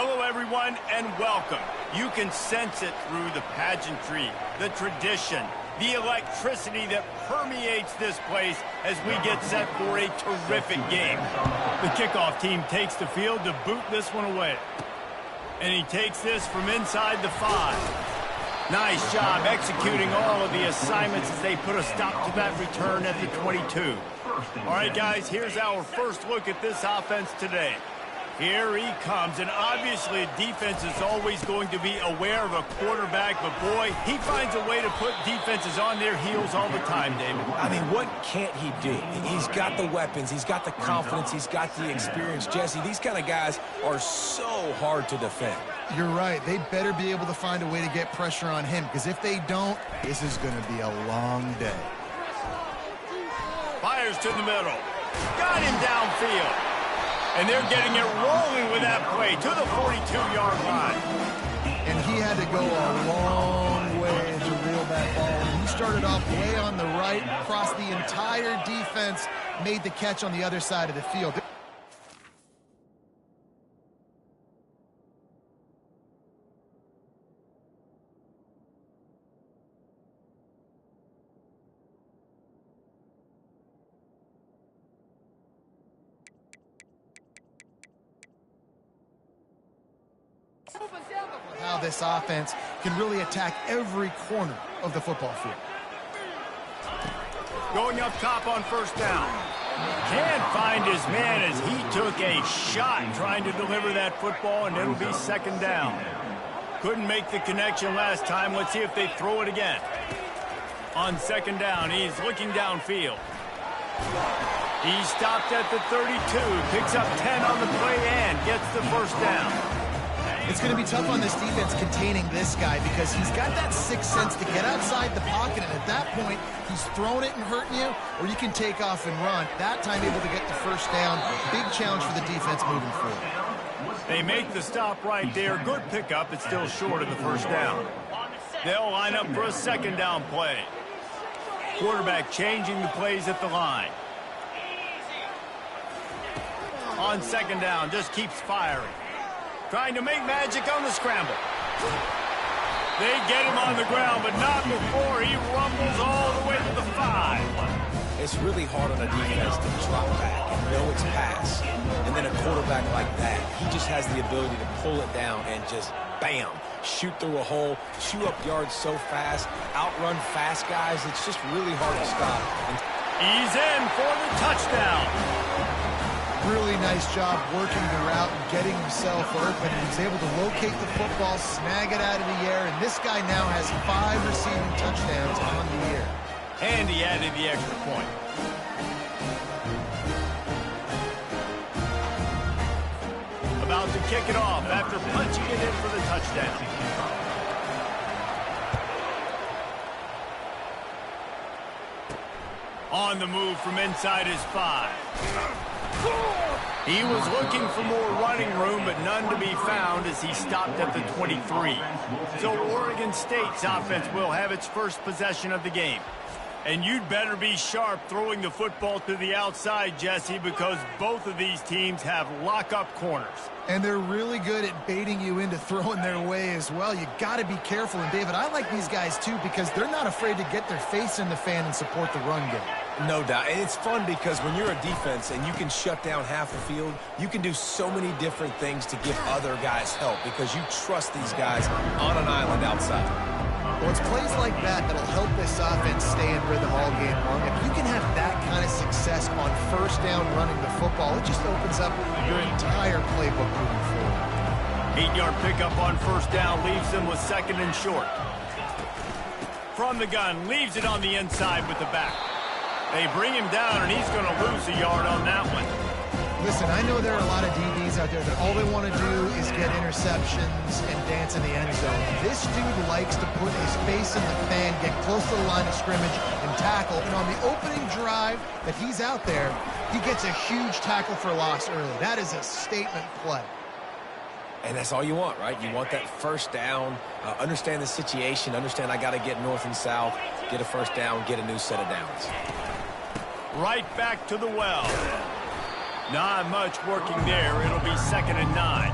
Hello, everyone, and welcome. You can sense it through the pageantry, the tradition, the electricity that permeates this place as we get set for a terrific game. The kickoff team takes the field to boot this one away. And he takes this from inside the 5. Nice job executing all of the assignments as they put a stop to that return at the 22. All right, guys, here's our first look at this offense today. Here he comes, and obviously defense is always going to be aware of a quarterback, but boy, he finds a way to put defenses on their heels all the time, David. I mean, what can't he do? He's got the weapons, he's got the confidence, he's got the experience. Jesse, these kind of guys are so hard to defend. You're right. They better be able to find a way to get pressure on him, because if they don't, this is going to be a long day. Fires to the middle. Got him downfield. And they're getting it rolling with that play to the 42-yard line. And he had to go a long way to reel that ball. He started off way on the right, crossed the entire defense, made the catch on the other side of the field. How this offense can really attack every corner of the football field. Going up top on first down. Can't find his man as he took a shot trying to deliver that football, and it'll be second down. Couldn't make the connection last time. Let's see if they throw it again. On second down, he's looking downfield. He stopped at the 32, picks up 10 on the play and gets the first down. It's going to be tough on this defense containing this guy because he's got that sixth sense to get outside the pocket, and at that point, he's throwing it and hurting you, or you can take off and run. That time able to get the first down. Big challenge for the defense moving forward. They make the stop right there. Good pickup. It's still short of the first down. They'll line up for a second down play. Quarterback changing the plays at the line. On second down, just keeps firing. Trying to make magic on the scramble. They get him on the ground, but not before he rumbles all the way to the 5. It's really hard on a defense to drop back and know it's pass. And then a quarterback like that, he just has the ability to pull it down and just, bam, shoot through a hole, chew up yards so fast, outrun fast guys. It's just really hard to stop. He's in for the touchdown. Really nice job working the route and getting himself open. He's able to locate the football, snag it out of the air, and this guy now has 5 receiving touchdowns on the year. And he added the extra point. About to kick it off after punching it in for the touchdown. On the move from inside his 5. He was looking for more running room, but none to be found as he stopped at the 23. So Oregon State's offense will have its first possession of the game. And you'd better be sharp throwing the football to the outside, Jesse, because both of these teams have lock-up corners. And they're really good at baiting you into throwing their way as well. You got to be careful. And, David, I like these guys, too, because they're not afraid to get their face in the fan and support the run game. No doubt. And it's fun because when you're a defense and you can shut down half the field, you can do so many different things to give other guys help because you trust these guys on an island outside. Well, it's plays like that that'll help this offense stay in rhythm all game long. If you can have that kind of success on first down running the football, it just opens up your entire playbook moving forward. 8-yard pickup on first down leaves them with second and short. From the gun, leaves it on the inside with the back. They bring him down, and he's going to lose a yard on that one. Listen, I know there are a lot of DBs out there that all they want to do is get interceptions and dance in the end zone. This dude likes to put his face in the fan, get close to the line of scrimmage, and tackle. And on the opening drive that he's out there, he gets a huge tackle for loss early. That is a statement play. And that's all you want, right? You want that first down, understand the situation, understand I got to get north and south, get a first down, get a new set of downs. Right back to the well. Not much working there. It'll be second and 9.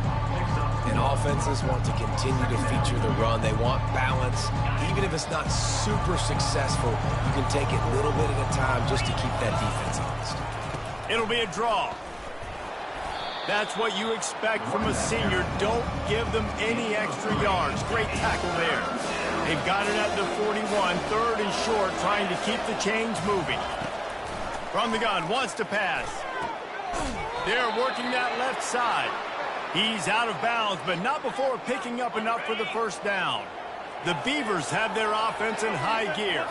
And offenses want to continue to feature the run. They want balance. Even if it's not super successful, you can take it little bit at a time just to keep that defense honest. It'll be a draw. That's what you expect from a senior. Don't give them any extra yards. Great tackle there. They've got it at the 41, 3rd and short, trying to keep the chains moving. From the gun, wants to pass. They're working that left side. He's out of bounds, but not before picking up enough for the first down. The Beavers have their offense in high gear.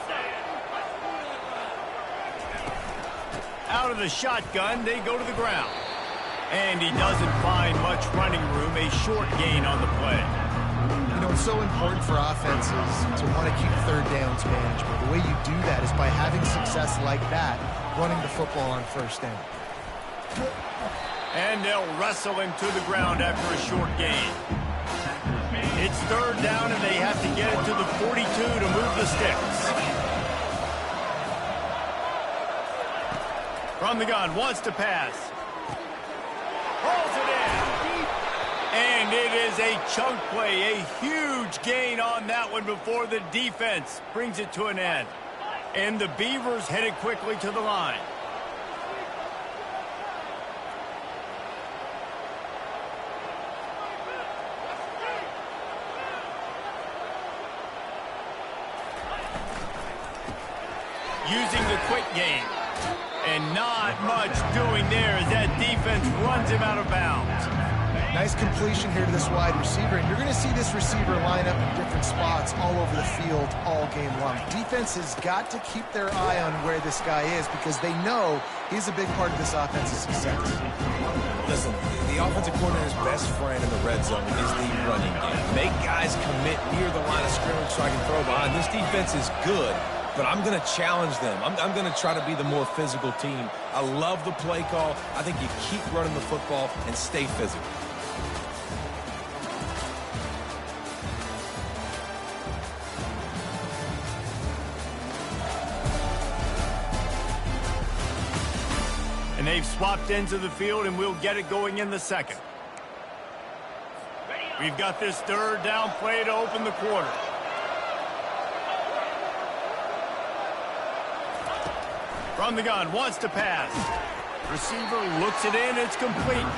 Out of the shotgun, they go to the ground. And he doesn't find much running room, a short gain on the play. You know, it's so important for offenses to want to keep third downs manageable. The way you do that is by having success like that, running the football on first down. And they'll wrestle him to the ground after a short gain. It's 3rd down, and they have to get it to the 42 to move the sticks. From the gun, wants to pass. Pulls it in. And it is a chunk play, a huge gain on that one before the defense brings it to an end. And the Beavers headed quickly to the line. Using the quick game. And not much doing there as that defense runs him out of bounds. Nice completion here to this wide receiver, and you're going to see this receiver line up in different spots all over the field all game long. Defense has got to keep their eye on where this guy is because they know he's a big part of this offense's success. Listen, the offensive coordinator's best friend in the red zone is the running game. Make guys commit near the line of scrimmage so I can throw behind. This defense is good, but I'm going to challenge them. I'm going to try to be the more physical team. I love the play call. I think you keep running the football and stay physical. And they've swapped ends of the field, and we'll get it going in the second. We've got this 3rd down play to open the quarter. From the gun, wants to pass. Receiver looks it in, it's complete.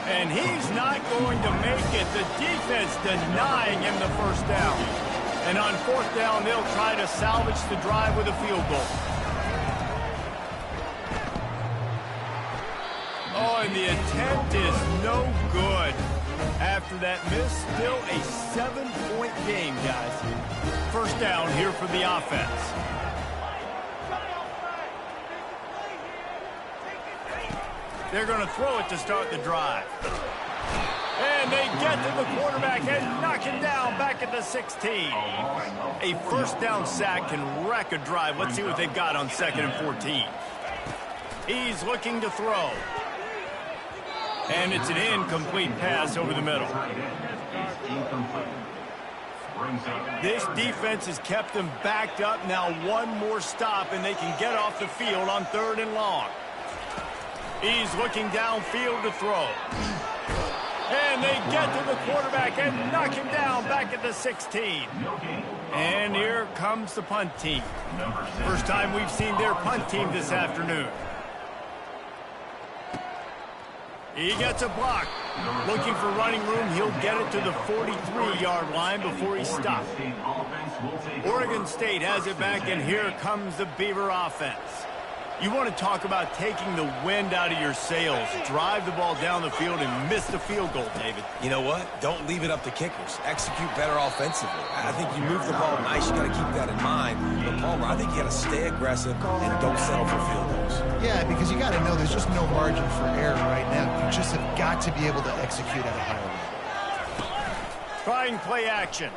And he's not going to make it. The defense denying him the first down. And on 4th down, they'll try to salvage the drive with a field goal. Oh, and the attempt is no good. After that miss, still a 7-point game, guys. First down here for the offense. They're going to throw it to start the drive. And they get to the quarterback and knock him down back at the 16. A first down sack can wreck a drive. Let's see what they've got on 2nd and 14. He's looking to throw. And it's an incomplete pass over the middle. This defense has kept them backed up. Now one more stop, and they can get off the field on 3rd and long. He's looking downfield to throw. And they get to the quarterback and knock him down back at the 16. And here comes the punt team. First time we've seen their punt team this afternoon. He gets a block. Looking for running room. He'll get it to the 43-yard line before he's stopped. Oregon State has it back, and here comes the Beaver offense. You want to talk about taking the wind out of your sails. Drive the ball down the field and miss the field goal, David. You know what? Don't leave it up to kickers. Execute better offensively. I think you move the ball nice. You got to keep that in mind. But Palmer, I think you got to stay aggressive and don't settle for field goals. Yeah, because you got to know there's just no margin for error right now. You just have got to be able to execute at a higher level. Trying play action.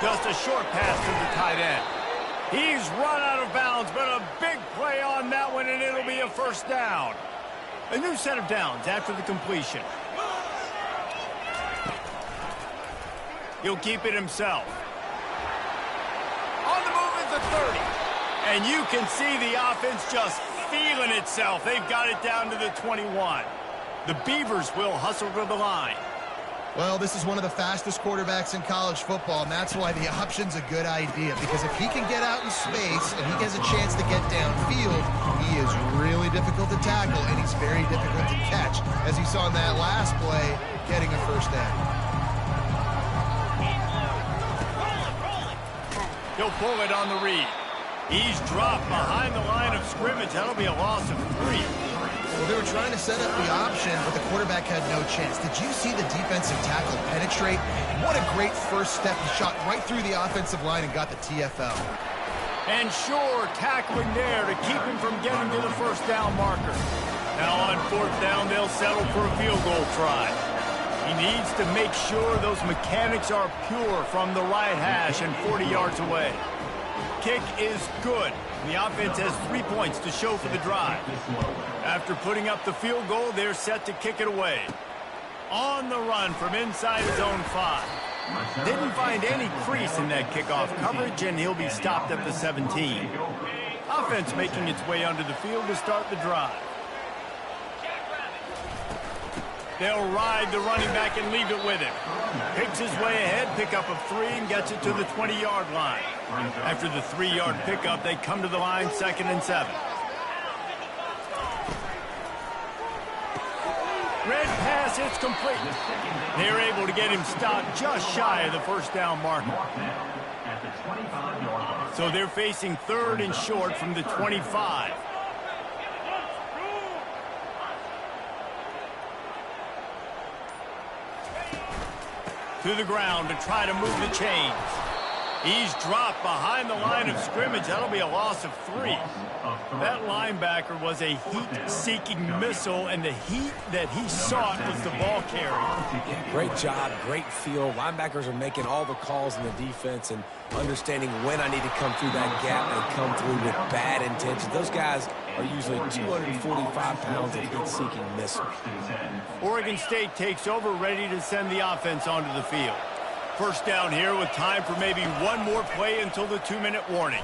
Just a short pass to the tight end. He's run out of bounds, but a big play on that one, and it'll be a first down. A new set of downs after the completion. He'll keep it himself. On the move is the 30. And you can see the offense just feeling itself. They've got it down to the 21. The Beavers will hustle to the line. Well, this is one of the fastest quarterbacks in college football, and that's why the option's a good idea, because if he can get out in space and he gets a chance to get downfield, he is really difficult to tackle, and he's very difficult to catch, as you saw in that last play, getting a first down. He'll pull it on the read. He's dropped behind the line of scrimmage. That'll be a loss of 3. Well, they were trying to set up the option, but the quarterback had no chance. Did you see the defensive tackle penetrate? What a great first step. He shot right through the offensive line and got the TFL. And sure, tackling there to keep him from getting to the first down marker. Now on 4th down, they'll settle for a field goal try. He needs to make sure those mechanics are pure from the right hash and 40 yards away. Kick is good. The offense has 3 points to show for the drive. After putting up the field goal, they're set to kick it away. On the run from inside his own 5. Didn't find any crease in that kickoff coverage, and he'll be stopped at the 17. Offense making its way onto the field to start the drive. They'll ride the running back and leave it with him. Picks his way ahead, pickup of 3, and gets it to the 20-yard line. After the 3-yard pickup, they come to the line, 2nd and 7. Red pass, it's complete. They're able to get him stopped just shy of the first down marker. So they're facing 3rd and short from the 25. To the ground to try to move the chains. He's dropped behind the line of scrimmage. That'll be a loss of 3. That linebacker was a heat-seeking missile, and the heat that he sought was the ball carrier. Yeah, great job, great feel. Linebackers are making all the calls in the defense and understanding when I need to come through that gap and come through with bad intentions. Those guys are usually 245 pounds of heat-seeking missiles. Oregon State takes over, ready to send the offense onto the field. First down here with time for maybe one more play until the 2-minute warning.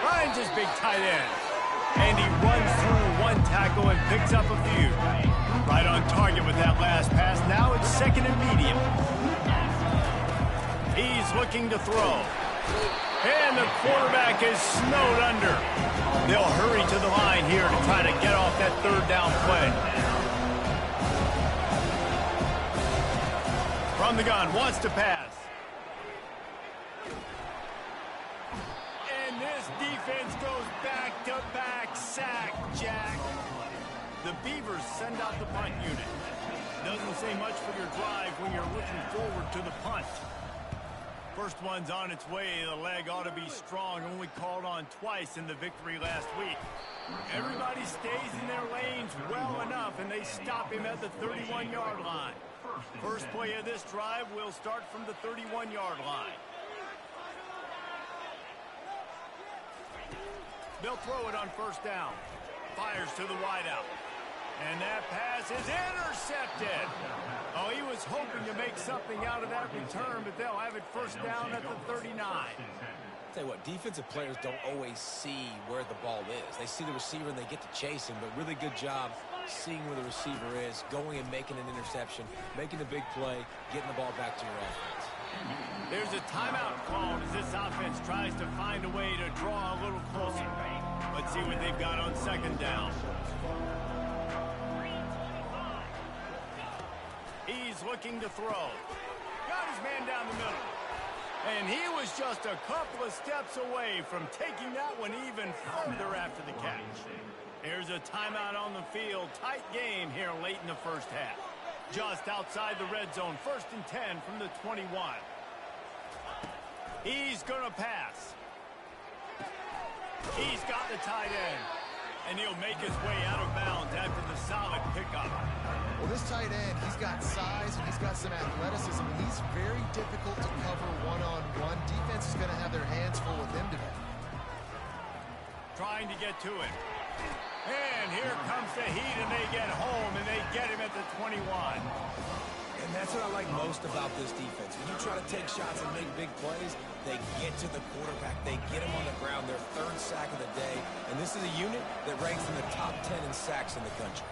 Finds his big tight end. And he runs through one tackle and picks up a few. Right on target with that last pass. Now it's 2nd and medium. He's looking to throw. And the quarterback is snowed under. They'll hurry to the line here to try to get off that 3rd down play. From the gun, wants to pass. And this defense goes back-to-back sack, Jack. The Beavers send out the punt unit. Doesn't say much for your drive when you're looking forward to the punt. First one's on its way. The leg ought to be strong. Only called on twice in the victory last week. Everybody stays in their lanes well enough, and they stop him at the 31-yard line. First play of this drive will start from the 31-yard line. They'll throw it on first down. Fires to the wideout. And that pass is intercepted. Oh, he was hoping to make something out of that return, but they'll have it first down at the 39. Tell you what, defensive players don't always see where the ball is. They see the receiver and they get to chase him, but really good job seeing where the receiver is, going and making an interception, making the big play, getting the ball back to your offense. There's a timeout called as this offense tries to find a way to draw a little closer. Let's see what they've got on 2nd down. He's looking to throw. Got his man down the middle. And he was just a couple of steps away from taking that one even further after the catch. Here's a timeout on the field. Tight game here late in the first half. Just outside the red zone. 1st and 10 from the 21. He's going to pass. He's got the tight end. And he'll make his way out of bounds after the solid pickup. Well, this tight end, he's got size and he's got some athleticism. He's very difficult to cover one-on-one. Defense is going to have their hands full with him today. Trying to get to it. And here comes the heat, and they get home, and they get him at the 21. And that's what I like most about this defense. When you try to take shots and make big plays, they get to the quarterback. They get him on the ground, their 3rd sack of the day. And this is a unit that ranks in the top 10 in sacks in the country.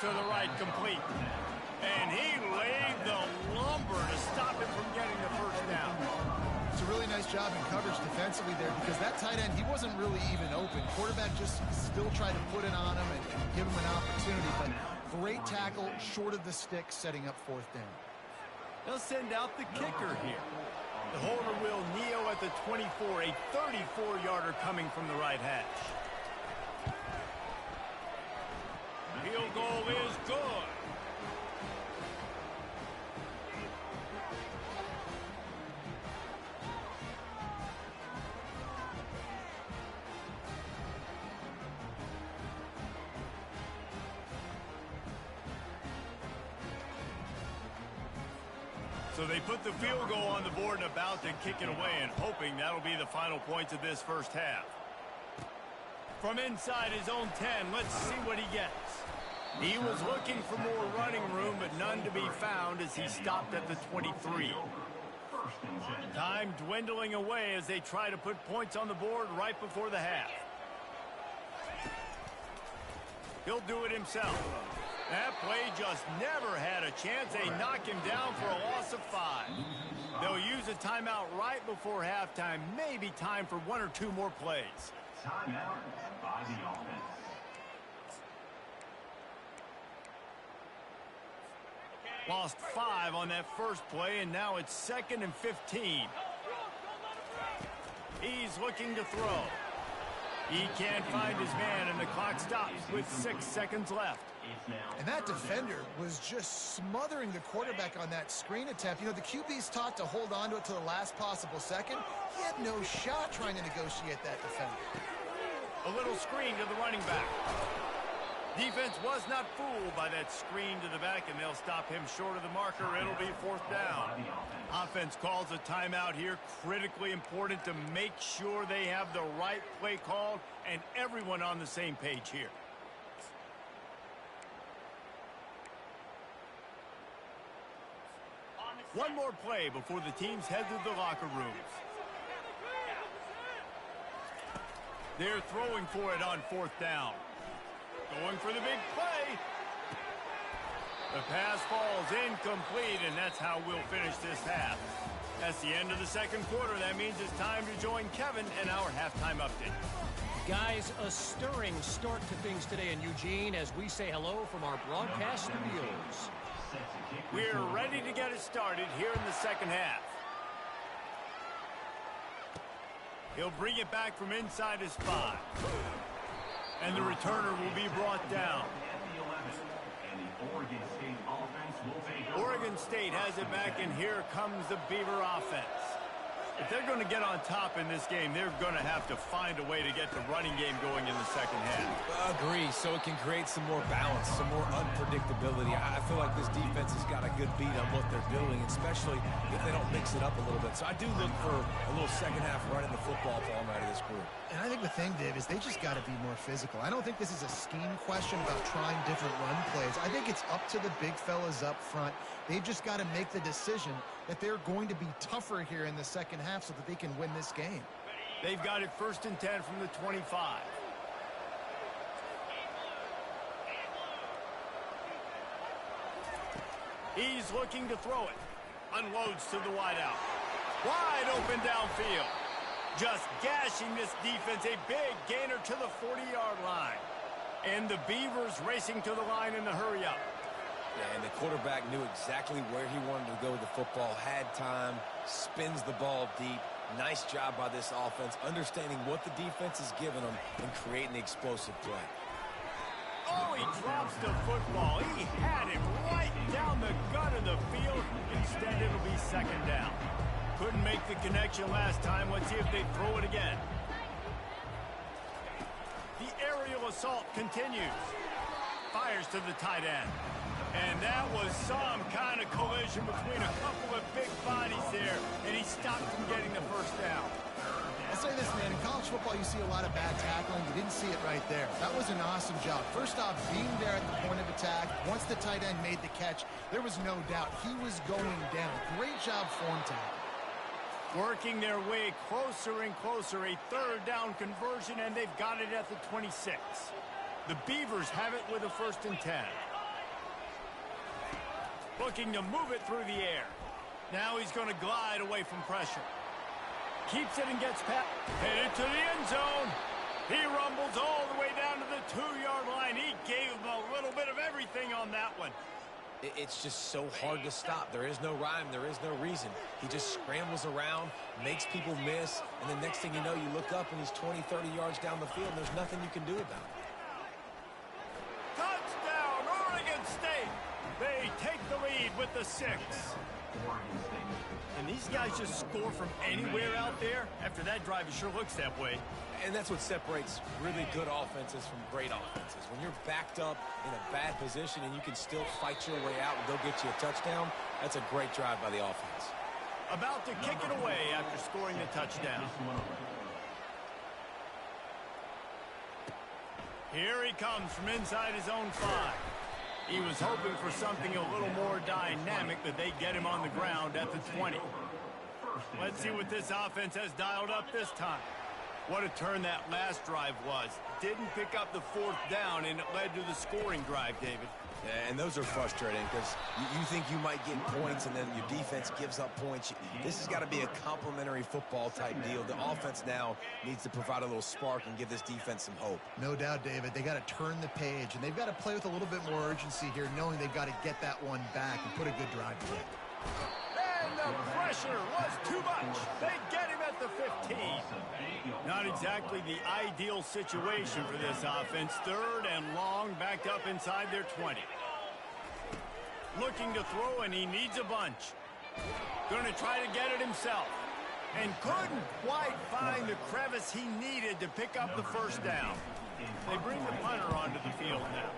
to the right, complete. And he laid the lumber to stop him from getting the first down. It's a really nice job in coverage defensively there because that tight end, he wasn't really even open. Quarterback just still tried to put it on him and give him an opportunity, but great tackle short of the stick, setting up fourth down. They'll send out the kicker here. The holder will kneel at the 24, a 34-yarder coming from the right hash. Field goal is good. So they put the field goal on the board and about to kick it away, and hoping that'll be the final points of this first half. From inside his own 10, let's see what he gets. He was looking for more running room, but none to be found as he stopped at the 23. Time dwindling away as they try to put points on the board right before the half. He'll do it himself. That play just never had a chance. They knock him down for a loss of 5. They'll use a timeout right before halftime. Maybe time for 1 or 2 more plays. Timeout by the offense. Lost 5 on that first play, and now it's 2nd and 15. He's looking to throw. He can't find his man, and the clock stops with 6 seconds left. And that defender was just smothering the quarterback on that screen attempt. You know, the QB's taught to hold on to it to the last possible second. He had no shot trying to negotiate that defender. A little screen to the running back. Defense was not fooled by that screen to the back, and they'll stop him short of the marker. It'll be 4th down. Offense calls a timeout here. Critically important to make sure they have the right play called and everyone on the same page here. One more play before the teams head to the locker rooms. They're throwing for it on 4th down. Going for the big play. The pass falls incomplete, and that's how we'll finish this half. That's the end of the second quarter. That means it's time to join Kevin and our halftime update. Guys, a stirring start to things today in Eugene as we say hello from our broadcast studios. We're ready to get it started here in the second half. He'll bring it back from inside his 5. And the returner will be brought down. Oregon State has it back, and here comes the Beaver offense. If they're going to get on top in this game, they're going to have to find a way to get the running game going in the second half. Agree, so it can create some more balance, some more unpredictability. I feel like this defense has got a good beat on what they're doing, especially if they don't mix it up a little bit. So I do look for a little second half running the football ball out of this group. And I think the thing, Dave, is they just got to be more physical. I don't think this is a scheme question about trying different run plays. I think it's up to the big fellas up front. They've just got to make the decision that they're going to be tougher here in the second half so that they can win this game. They've got it 1st and 10 from the 25. He's looking to throw it. Unloads to the wideout. Wide open downfield. Just gashing this defense. A big gainer to the 40-yard line. And the Beavers racing to the line in the hurry-up. Yeah, and the quarterback knew exactly where he wanted to go with the football, had time, spins the ball deep. Nice job by this offense, understanding what the defense is giving them and creating the explosive play. Oh, he drops the football. He had it right down the gut of the field. Instead, it'll be 2nd down. Couldn't make the connection last time. Let's see if they throw it again. The aerial assault continues. Fires to the tight end. And that was some kind of collision between a couple of big bodies there, and he stopped from getting the first down. I'll say this, man. In college football, you see a lot of bad tackling. You didn't see it right there. That was an awesome job. First off, being there at the point of attack. Once the tight end made the catch, there was no doubt he was going down. Great job form tackle. Working their way closer and closer. A 3rd down conversion, and they've got it at the 26. The Beavers have it with a 1st and 10. Looking to move it through the air. Now he's going to glide away from pressure. Keeps it and gets past. Headed to the end zone. He rumbles all the way down to the 2-yard line. He gave him a little bit of everything on that one. It's just so hard to stop. There is no rhyme. There is no reason. He just scrambles around, makes people miss, and the next thing you know, you look up and he's 20, 30 yards down the field, and there's nothing you can do about it. Touchdown, Oregon State. They take the lead with the 6. And these guys just score from anywhere out there? After that drive, it sure looks that way. And that's what separates really good offenses from great offenses. When you're backed up in a bad position and you can still fight your way out and go get you a touchdown, that's a great drive by the offense. About to kick it away after scoring the touchdown. Here he comes from inside his own 5. He was hoping for something a little more dynamic, but they get him on the ground at the 20. Let's see what this offense has dialed up this time. What a turn that last drive was. Didn't pick up the 4th down, and it led to the scoring drive, David. Yeah, and those are frustrating because you think you might get points and then your defense gives up points. This has got to be a complementary football type deal. The offense now needs to provide a little spark and give this defense some hope. No doubt, David. They got to turn the page, and they've got to play with a little bit more urgency here, knowing they've got to get that one back and put a good drive together. And the pressure was too much. They get him at the 15. Not exactly the ideal situation for this offense. 3rd and long, backed up inside their 20. Looking to throw, and he needs a bunch. Going to try to get it himself. And couldn't quite find the crevice he needed to pick up the 1st down. They bring the punter onto the field now.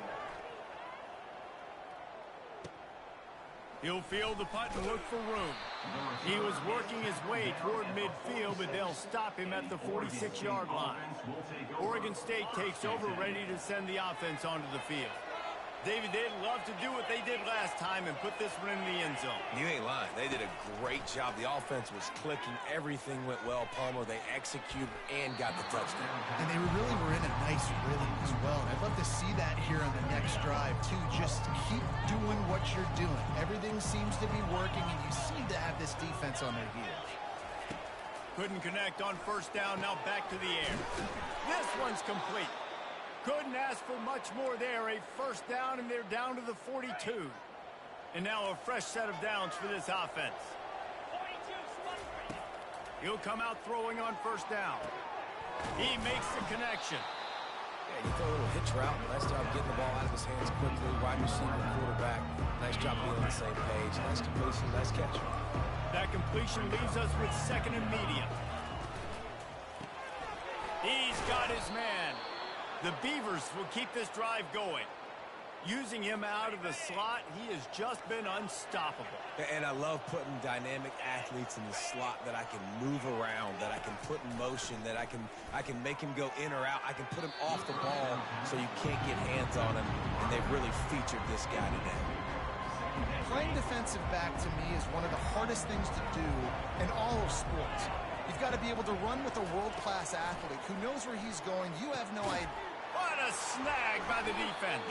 He'll field the punt and look for room. He was working his way toward midfield, but they'll stop him at the 46-yard line. Oregon State takes over, ready to send the offense onto the field. David, they'd love to do what they did last time and put this one in the end zone. You ain't lying. They did a great job. The offense was clicking. Everything went well, Palmer. They executed and got the touchdown. And they really were in a nice rhythm as well. And I'd love to see that here on the next drive, too. Just keep doing what you're doing. Everything seems to be working, and you seem to have this defense on their heels. Couldn't connect on 1st down. Now back to the air. This one's complete. Couldn't ask for much more there. A 1st down, and they're down to the 42. And now a fresh set of downs for this offense. He'll come out throwing on 1st down. He makes the connection. Yeah, you throw a little hitch route. Nice job getting the ball out of his hands quickly. Wide receiver, quarterback. Nice job being on the same page. Nice completion, nice catch. That completion leaves us with 2nd and medium. He's got his man. The Beavers will keep this drive going. Using him out of the slot, he has just been unstoppable. And I love putting dynamic athletes in the slot that I can move around, that I can put in motion, that I can make him go in or out. I can put him off the ball so you can't get hands on him, and they've really featured this guy today. Playing defensive back, to me, is one of the hardest things to do in all of sports. You've got to be able to run with a world-class athlete who knows where he's going. You have no idea. What a snag by the defense.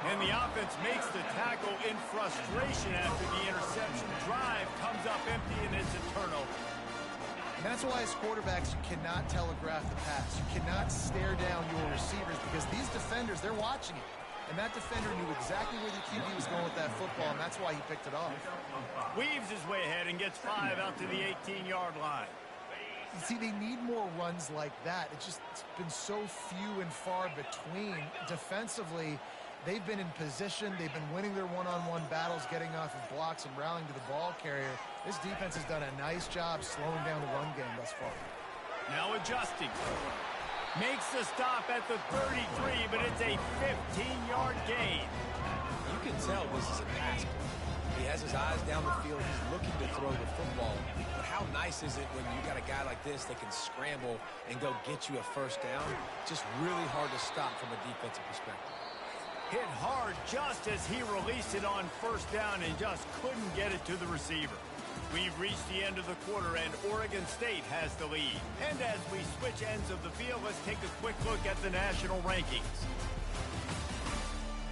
And the offense makes the tackle in frustration after the interception. Drive comes up empty, and it's a turnover. And that's why as quarterbacks, you cannot telegraph the pass. You cannot stare down your receivers because these defenders, they're watching it. And that defender knew exactly where the QB was going with that football, and that's why he picked it off. Weaves his way ahead and gets 5 out to the 18-yard line. See, they need more runs like that. It's been so few and far between. Defensively, they've been in position. They've been winning their one-on-one battles, getting off of blocks and rallying to the ball carrier. This defense has done a nice job slowing down the run game thus far. Now adjusting. Makes the stop at the 33, but it's a 15-yard gain. You can tell this is a pass play. He has his eyes down the field. He's looking to throw the football. But how nice is it when you got a guy like this that can scramble and go get you a 1st down? Just really hard to stop from a defensive perspective. Hit hard just as he released it on 1st down and just couldn't get it to the receiver. We've reached the end of the quarter, and Oregon State has the lead. And as we switch ends of the field, let's take a quick look at the national rankings.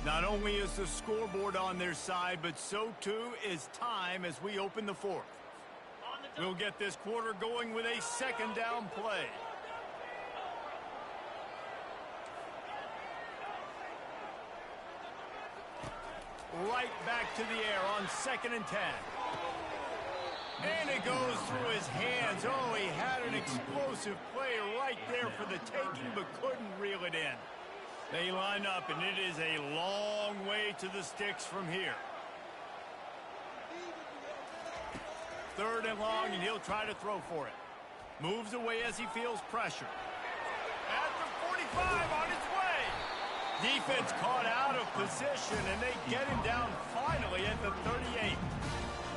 Not only is the scoreboard on their side, but so too is time as we open the fourth. We'll get this quarter going with a second down play. Right back to the air on 2nd and 10. And it goes through his hands. Oh, he had an explosive play right there for the taking, but couldn't reel it in. They line up, and it is a long way to the sticks from here. 3rd and long, and he'll try to throw for it. Moves away as he feels pressure. At the 45, on his way. Defense caught out of position, and they get him down finally at the 38.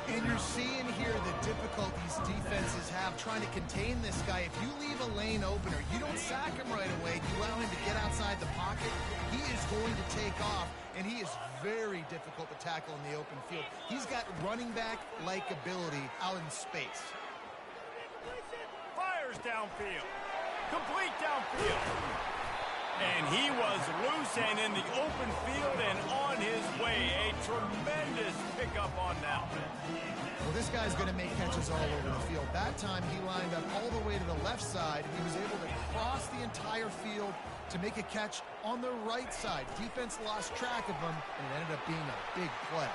And you're seeing here the difficulties defenses have trying to contain this guy. If you leave a lane open or you don't sack him right away, you allow him to get outside the pocket, he is going to take off, and he is very difficult to tackle in the open field. He's got running back-like ability out in space. Fires downfield. Complete downfield. And he was loose and in the open field and on his way. A tremendous pickup on that one. Well, this guy's going to make catches all over the field. That time he lined up all the way to the left side, and he was able to cross the entire field to make a catch on the right side. Defense lost track of him, and it ended up being a big play.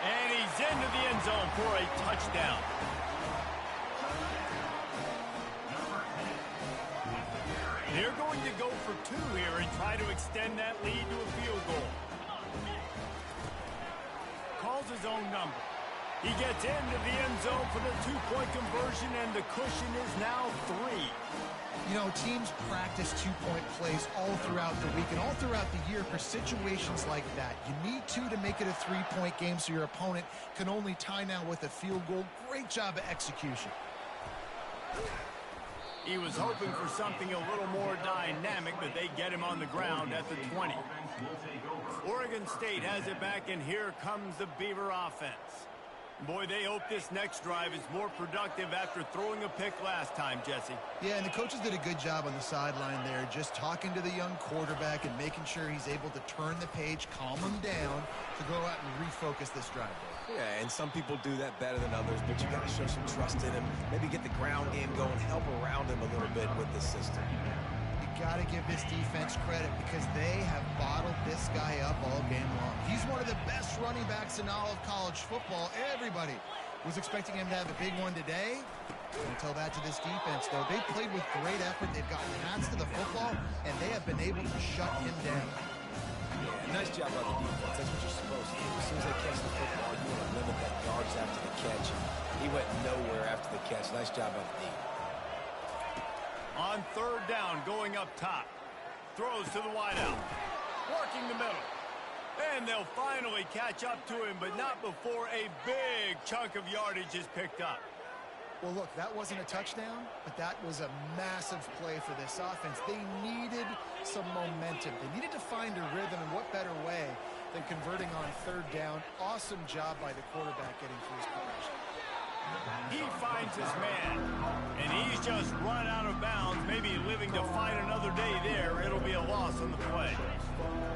And he's into the end zone for a touchdown. They're going to go for 2 here and try to extend that lead to a field goal. Calls his own number. He gets into the end zone for the 2-point conversion, and the cushion is now 3. You know, teams practice 2-point plays all throughout the week and all throughout the year for situations like that. You need 2 to make it a 3-point game so your opponent can only tie now with a field goal. Great job of execution. He was hoping for something a little more dynamic, but they get him on the ground at the 20. Oregon State has it back, and here comes the Beaver offense. Boy, they hope this next drive is more productive after throwing a pick last time, Jesse. Yeah, and the coaches did a good job on the sideline there, just talking to the young quarterback and making sure he's able to turn the page, calm him down to go out and refocus this drive. Yeah, and some people do that better than others, but you got to show some trust in him. Maybe get the ground game going, help around him a little bit with the system. You got to give this defense credit because they have bottled this guy up all game long. He's one of the best running backs in all of college football. Everybody was expecting him to have a big one today. Don't tell that to this defense, though. They played with great effort. They've gotten hands to the football, and they have been able to shut him down. Yeah, nice job by the defense. That's what you're supposed to do. As soon as they catch the football, you want to limit that yards after the catch. He went nowhere after the catch. Nice job by the D. On 3rd down, going up top. Throws to the wideout. Working the middle. And they'll finally catch up to him, but not before a big chunk of yardage is picked up. Well, look, that wasn't a touchdown, but that was a massive play for this offense. They needed some momentum. They needed to find a rhythm, and what better way than converting on 3rd down. Awesome job by the quarterback getting through his progression. He finds his man, and he's just run out of bounds, maybe living to fight another day there. It'll be a loss on the play.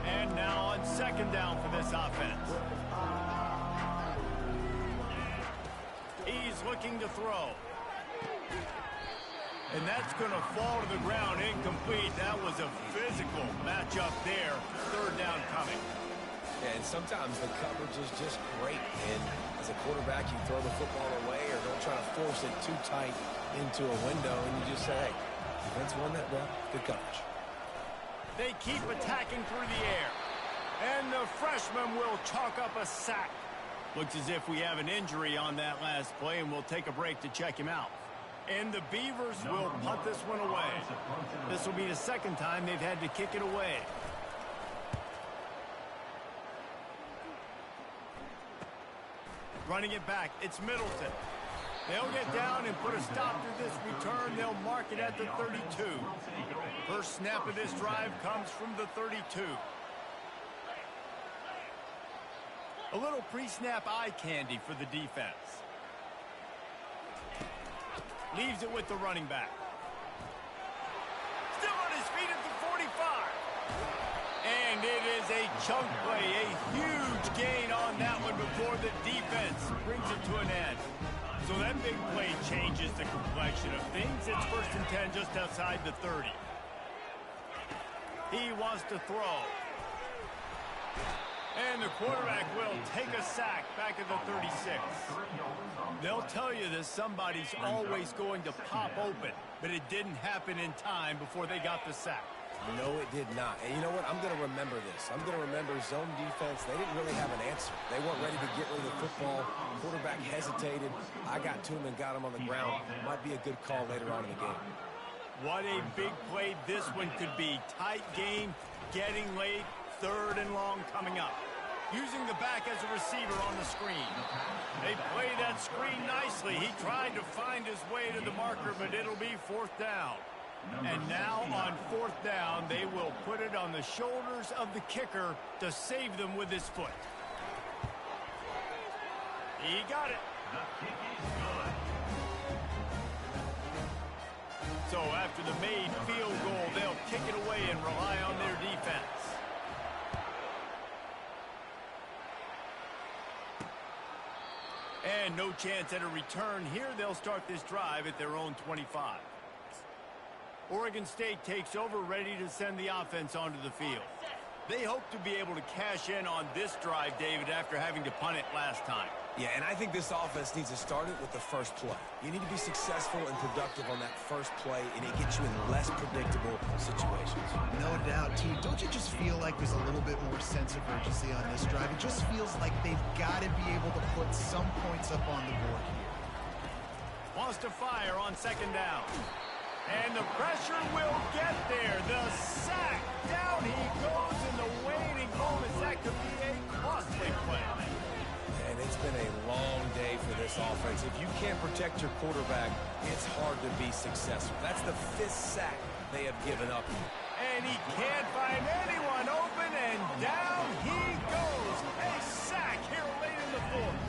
And now on 2nd down for this offense. He's looking to throw. And that's going to fall to the ground incomplete. That was a physical matchup there. 3rd down coming. Yeah, and sometimes the coverage is just great. And as a quarterback, you throw the football away or don't try to force it too tight into a window, and you just say, hey, defense won that ball. Good coverage. They keep attacking through the air. And the freshman will chalk up a sack. Looks as if we have an injury on that last play, and we'll take a break to check him out. And the Beavers will punt this one away. This will be the 2nd time they've had to kick it away. Running it back, it's Middleton. They'll get down and put a stop to this return. They'll mark it at the 32. First snap of this drive comes from the 32. A little pre-snap eye candy for the defense. Leaves it with the running back. Still on his feet at the 45. And it is is a chunk play, a huge gain on that one before the defense brings it to an end. So that big play changes the complexion of things. It's 1st and 10 just outside the 30. He wants to throw. And the quarterback will take a sack back at the 36. They'll tell you that somebody's always going to pop open, but it didn't happen in time before they got the sack. No, it did not. And you know what? I'm going to remember this. I'm going to remember zone defense. They didn't really have an answer. They weren't ready to get rid of the football. Quarterback hesitated. I got to him and got him on the ground. Might be a good call later on in the game. What a big play this one could be. Tight game, getting late, 3rd and long coming up. Using the back as a receiver on the screen. They play that screen nicely. He tried to find his way to the marker, but it'll be 4th down. And now on 4th down, they will put it on the shoulders of the kicker to save them with his foot. He got it. So after the made field goal, they'll kick it away and rely on their defense. And no chance at a return here. They'll start this drive at their own 25. Oregon State takes over, ready to send the offense onto the field. They hope to be able to cash in on this drive, David, after having to punt it last time. Yeah, and I think this offense needs to start it with the first play. You need to be successful and productive on that first play, and it gets you in less predictable situations. No doubt, T. Don't you just feel like there's a little bit more sense of urgency on this drive? It just feels like they've got to be able to put some points up on the board here. Wants to fire on 2nd down. And the pressure will get there. The sack. Down he goes in the waiting moments. That could be a costly play. And it's been a long day for this offense. If you can't protect your quarterback, it's hard to be successful. That's the 5th sack they have given up. And he can't find anyone open, and down he goes. A sack here late in the 4th.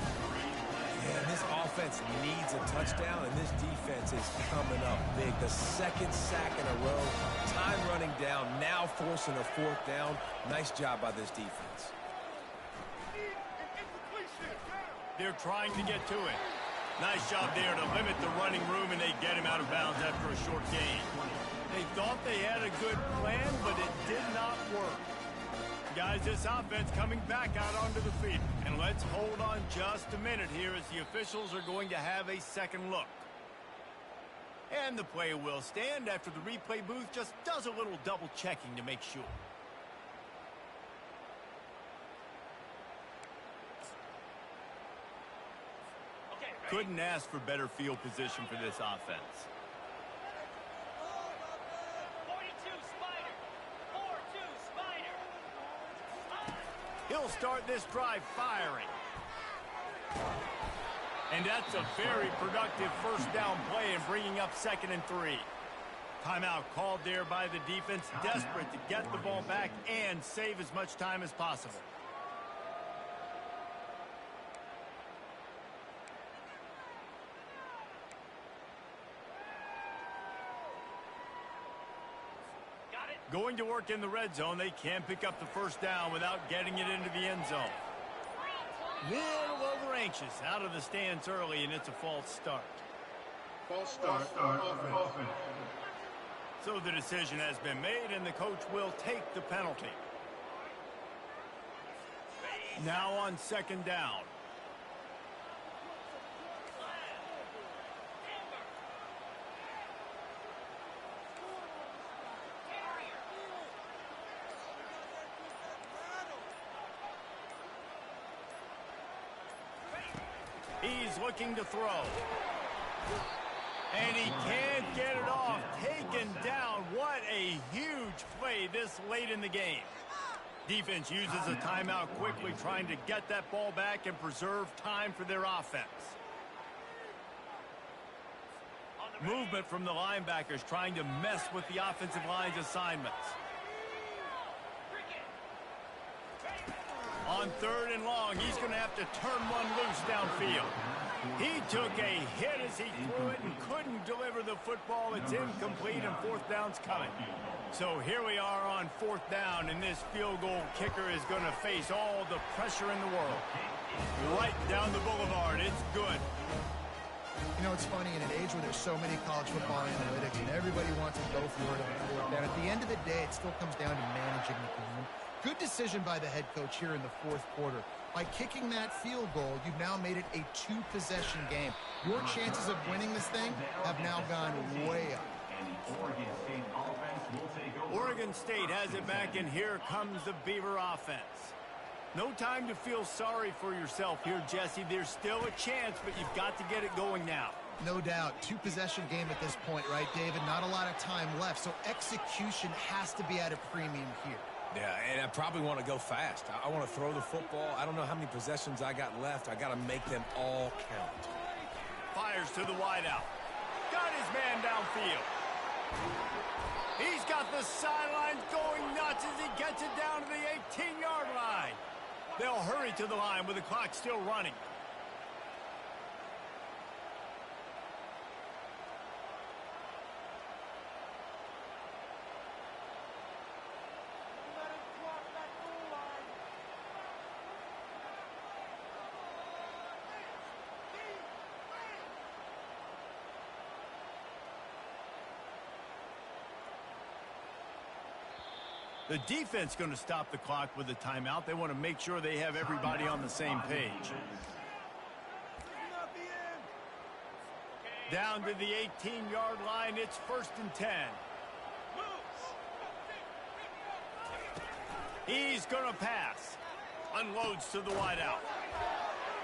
Yeah, this offense needs a touchdown, and this defense is coming up big. The 2nd sack in a row, time running down, now forcing a 4th down. Nice job by this defense. They're trying to get to it. Nice job there to limit the running room, and they get him out of bounds after a short gain. They thought they had a good plan, but it did not work. Guys, this offense coming back out onto the field. And let's hold on just a minute here as the officials are going to have a second look. And the play will stand after the replay booth just does a little double checking to make sure. Couldn't ask for better field position for this offense. 42 Spider. 4-2 Spider. He'll start this drive firing. And that's a very productive 1st down play and bringing up 2nd and 3. Timeout called there by the defense, desperate to get the ball back and save as much time as possible. Going to work in the red zone. They can't pick up the 1st down without getting it into the end zone. Little over anxious out of the stance early, and it's a false start. False start. Offense. So the decision has been made, and the coach will take the penalty. Now on 2nd down. He's looking to throw. And he can't get it off. Taken down. What a huge play this late in the game. Defense uses a timeout quickly, trying to get that ball back and preserve time for their offense. Movement from the linebackers trying to mess with the offensive line's assignments. On 3rd and long, he's going to have to turn one loose downfield. He took a hit as he threw it and couldn't deliver the football. It's incomplete and fourth down's coming. So here we are on fourth down, and this field goal kicker is going to face all the pressure in the world. Right down the boulevard. It's good. You know, it's funny, in an age where there's so many college football analytics and everybody wants to go for it on fourth down, at the end of the day, it still comes down to managing the game. Good decision by the head coach here in the fourth quarter. By kicking that field goal, you've now made it a two-possession game. Your chances of winning this thing have now gone way up. Oregon State has it back, and here comes the Beaver offense. No time to feel sorry for yourself here, Jesse. There's still a chance, but you've got to get it going now. No doubt. Two-possession game at this point, right, David? Not a lot of time left, so execution has to be at a premium here. Yeah, and I probably want to go fast. I want to throw the football. I don't know how many possessions I got left. I got to make them all count. Fires to the wideout. Got his man downfield. He's got the sidelines going nuts as he gets it down to the 18-yard line. They'll hurry to the line with the clock still running. The defense going to stop the clock with a timeout. They want to make sure they have everybody on the same page. Down to the 18-yard line. It's 1st and 10. He's going to pass. Unloads to the wideout.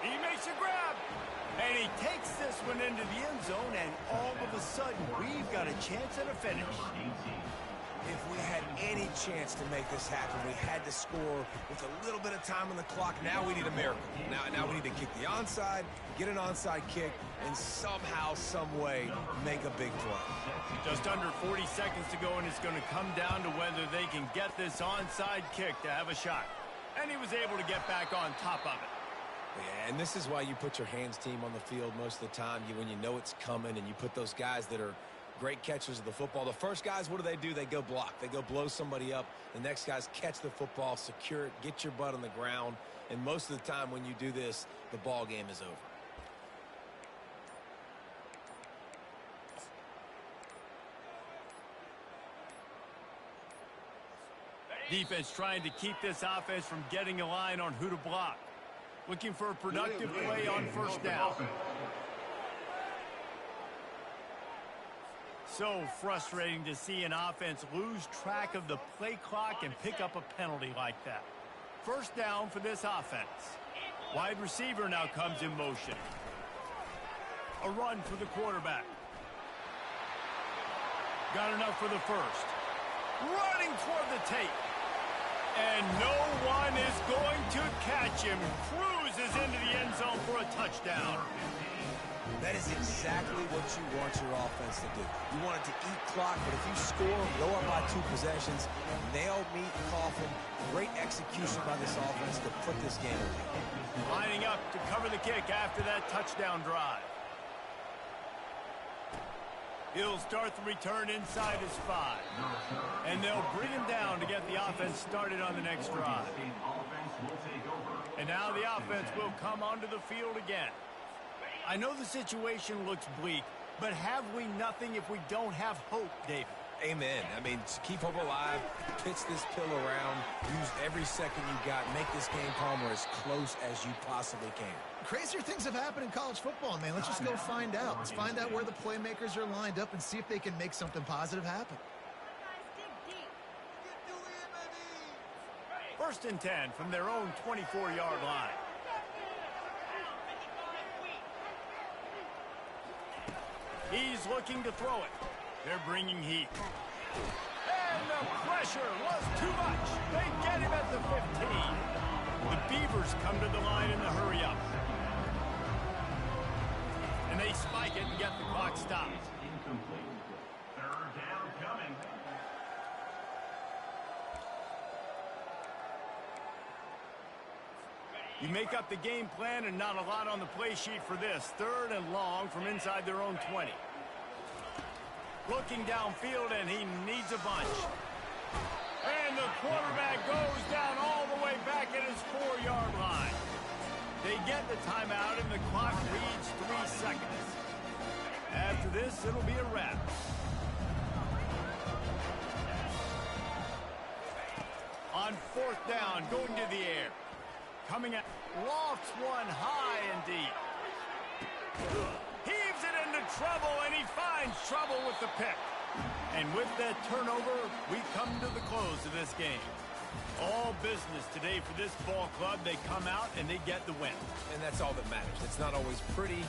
He makes a grab. And he takes this one into the end zone, and all of a sudden, we've got a chance at a finish. If we had any chance to make this happen, we had to score with a little bit of time on the clock. Now we need a miracle. Now we need to kick the onside, get an onside kick, and somehow, some way, make a big play. Just under 40 seconds to go, and it's going to come down to whether they can get this onside kick to have a shot. And he was able to get back on top of it. Yeah, and this is why you put your hands team on the field most of the time, when you know it's coming, and you put those guys that are great catchers of the football. The first guys, what do? They go block. They go blow somebody up. The next guys catch the football, secure it, get your butt on the ground. And most of the time when you do this, the ball game is over. Defense trying to keep this offense from getting a line on who to block. Looking for a productive play on first down. So frustrating to see an offense lose track of the play clock and pick up a penalty like that. First down for this offense. Wide receiver now comes in motion. A run for the quarterback. Got enough for the first. Running toward the tape. And no one is going to catch him. Cruises into the end zone for a touchdown. That is exactly what you want your offense to do. You want it to eat clock, but if you score, go up by 2 possessions, nail, meet, coffin. Great execution by this offense to put this game away. Lining up to cover the kick after that touchdown drive. He'll start the return inside his 5. And they'll bring him down to get the offense started on the next drive. And now the offense will come onto the field again. I know the situation looks bleak, but have we nothing if we don't have hope, David? Amen. I mean, keep hope alive, pitch this pill around, use every second you got, make this game, Palmer, as close as you possibly can. Crazier things have happened in college football, man. Let's just go find out. Let's find out where the playmakers are lined up and see if they can make something positive happen. 1st and 10 from their own 24-yard line. He's looking to throw it. They're bringing heat. And the pressure was too much. They get him at the 15. The Beavers come to the line in the hurry up. And they spike it and get the clock stopped. Incomplete. 3rd down coming. You make up the game plan and not a lot on the play sheet for this. 3rd and long from inside their own 20. Looking downfield, and he needs a bunch. And the quarterback goes down all the way back at his 4-yard line. They get the timeout, and the clock reads 3 seconds. After this, it'll be a wrap. On 4th down, going to the air. Coming at, lofts one high and deep. Heaves it into trouble, and he finds trouble with the pick. And with that turnover, we come to the close of this game. All business today for this ball club. They come out and they get the win. And that's all that matters. It's not always pretty.